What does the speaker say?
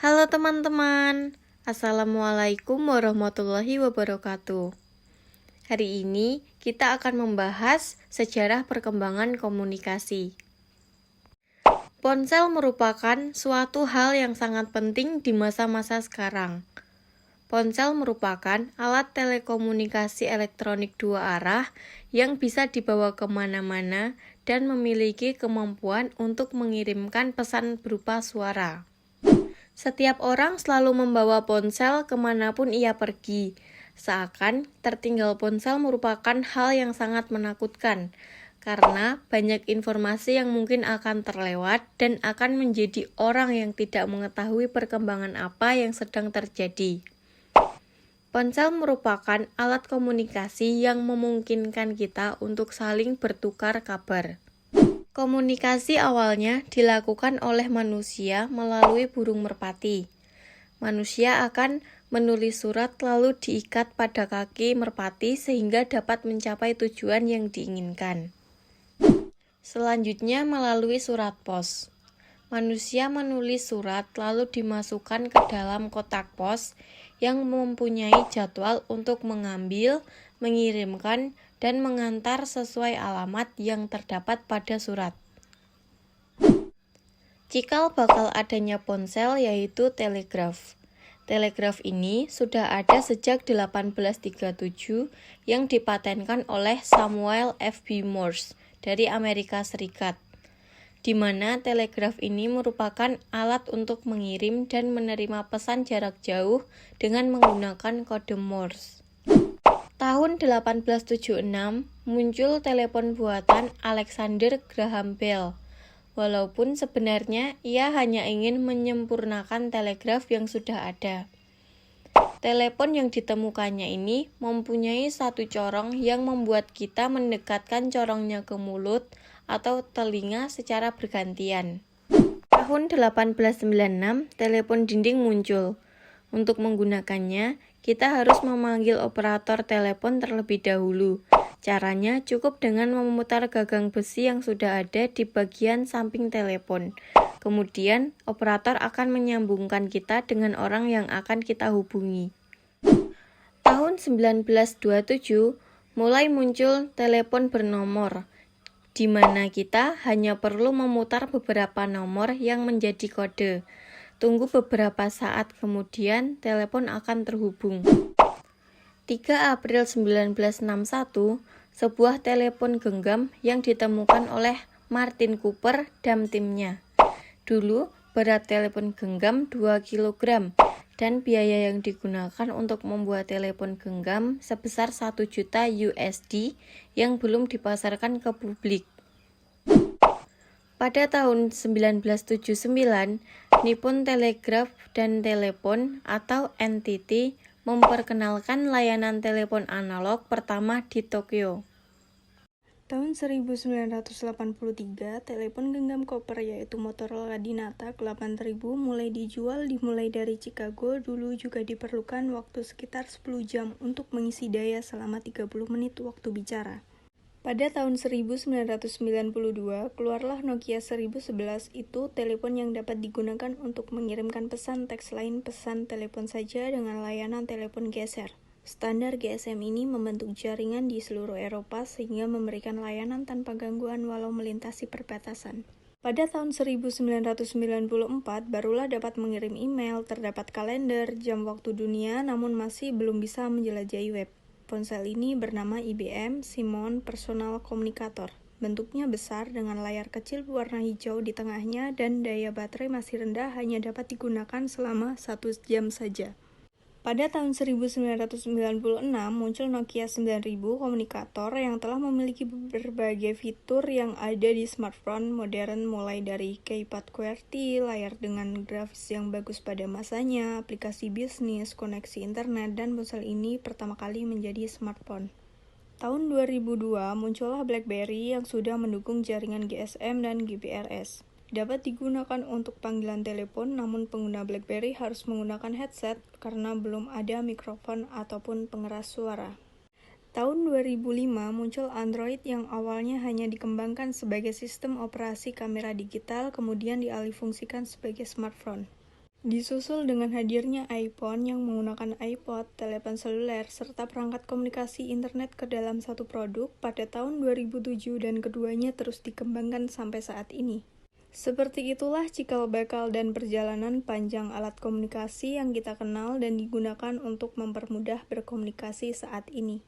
Halo teman-teman, Assalamualaikum warahmatullahi wabarakatuh. Hari ini kita akan membahas sejarah perkembangan komunikasi. Ponsel merupakan suatu hal yang sangat penting di masa-masa sekarang. Ponsel merupakan alat telekomunikasi elektronik dua arah yang bisa dibawa kemana-mana dan memiliki kemampuan untuk mengirimkan pesan berupa suara. Setiap orang selalu membawa ponsel kemanapun ia pergi, seakan tertinggal ponsel merupakan hal yang sangat menakutkan, karena banyak informasi yang mungkin akan terlewat dan akan menjadi orang yang tidak mengetahui perkembangan apa yang sedang terjadi. Ponsel merupakan alat komunikasi yang memungkinkan kita untuk saling bertukar kabar. Komunikasi awalnya dilakukan oleh manusia melalui burung merpati. Manusia akan menulis surat lalu diikat pada kaki merpati sehingga dapat mencapai tujuan yang diinginkan. Selanjutnya melalui surat pos. Manusia menulis surat lalu dimasukkan ke dalam kotak pos yang mempunyai jadwal untuk mengambil, mengirimkan, dan mengantar sesuai alamat yang terdapat pada surat. Cikal bakal adanya ponsel yaitu telegraf. Telegraf ini sudah ada sejak 1837 yang dipatenkan oleh Samuel F.B. Morse dari Amerika Serikat, di mana telegraf ini merupakan alat untuk mengirim dan menerima pesan jarak jauh dengan menggunakan kode Morse. Tahun 1876 muncul telepon buatan Alexander Graham Bell. Walaupun sebenarnya ia hanya ingin menyempurnakan telegraf yang sudah ada. Telepon yang ditemukannya ini mempunyai satu corong yang membuat kita mendekatkan corongnya ke mulut atau telinga secara bergantian. Tahun 1896, telepon dinding muncul. Untuk menggunakannya, kita harus memanggil operator telepon terlebih dahulu. Caranya cukup dengan memutar gagang besi yang sudah ada di bagian samping telepon. Kemudian, operator akan menyambungkan kita dengan orang yang akan kita hubungi. Tahun 1927, mulai muncul telepon bernomor, di mana kita hanya perlu memutar beberapa nomor yang menjadi kode. Tunggu beberapa saat kemudian, telepon akan terhubung. 3 April 1961, sebuah telepon genggam yang ditemukan oleh Martin Cooper dan timnya. Dulu, berat telepon genggam 2 kg, dan biaya yang digunakan untuk membuat telepon genggam sebesar 1 juta USD yang belum dipasarkan ke publik. Pada tahun 1979, Nippon Telegraph dan Telepon atau NTT memperkenalkan layanan telepon analog pertama di Tokyo. Tahun 1983, telepon genggam koper yaitu Motorola Dynatac 8000 mulai dijual dimulai dari Chicago. Dulu juga diperlukan waktu sekitar 10 jam untuk mengisi daya selama 30 menit waktu bicara. Pada tahun 1992, keluarlah Nokia 1011. Itu telepon yang dapat digunakan untuk mengirimkan pesan teks lain pesan telepon saja dengan layanan telepon geser. Standar GSM ini membentuk jaringan di seluruh Eropa sehingga memberikan layanan tanpa gangguan walau melintasi perbatasan. Pada tahun 1994, barulah dapat mengirim email, terdapat kalender, jam waktu dunia, namun masih belum bisa menjelajahi web. Ponsel ini bernama IBM Simon Personal Communicator. Bentuknya besar dengan layar kecil berwarna hijau di tengahnya dan daya baterai masih rendah, hanya dapat digunakan selama 1 jam saja. Pada tahun 1996 muncul Nokia 9000 komunikator yang telah memiliki berbagai fitur yang ada di smartphone modern, mulai dari keypad QWERTY, layar dengan grafis yang bagus pada masanya, aplikasi bisnis, koneksi internet, dan ponsel ini pertama kali menjadi smartphone. Tahun 2002 muncullah BlackBerry yang sudah mendukung jaringan GSM dan GPRS. Dapat digunakan untuk panggilan telepon, namun pengguna BlackBerry harus menggunakan headset karena belum ada mikrofon ataupun pengeras suara. Tahun 2005 muncul Android yang awalnya hanya dikembangkan sebagai sistem operasi kamera digital, kemudian dialihfungsikan sebagai smartphone. Disusul dengan hadirnya iPhone yang menggunakan iPod, telepon seluler, serta perangkat komunikasi internet ke dalam satu produk pada tahun 2007 dan keduanya terus dikembangkan sampai saat ini. Seperti itulah cikal bakal dan perjalanan panjang alat komunikasi yang kita kenal dan digunakan untuk mempermudah berkomunikasi saat ini.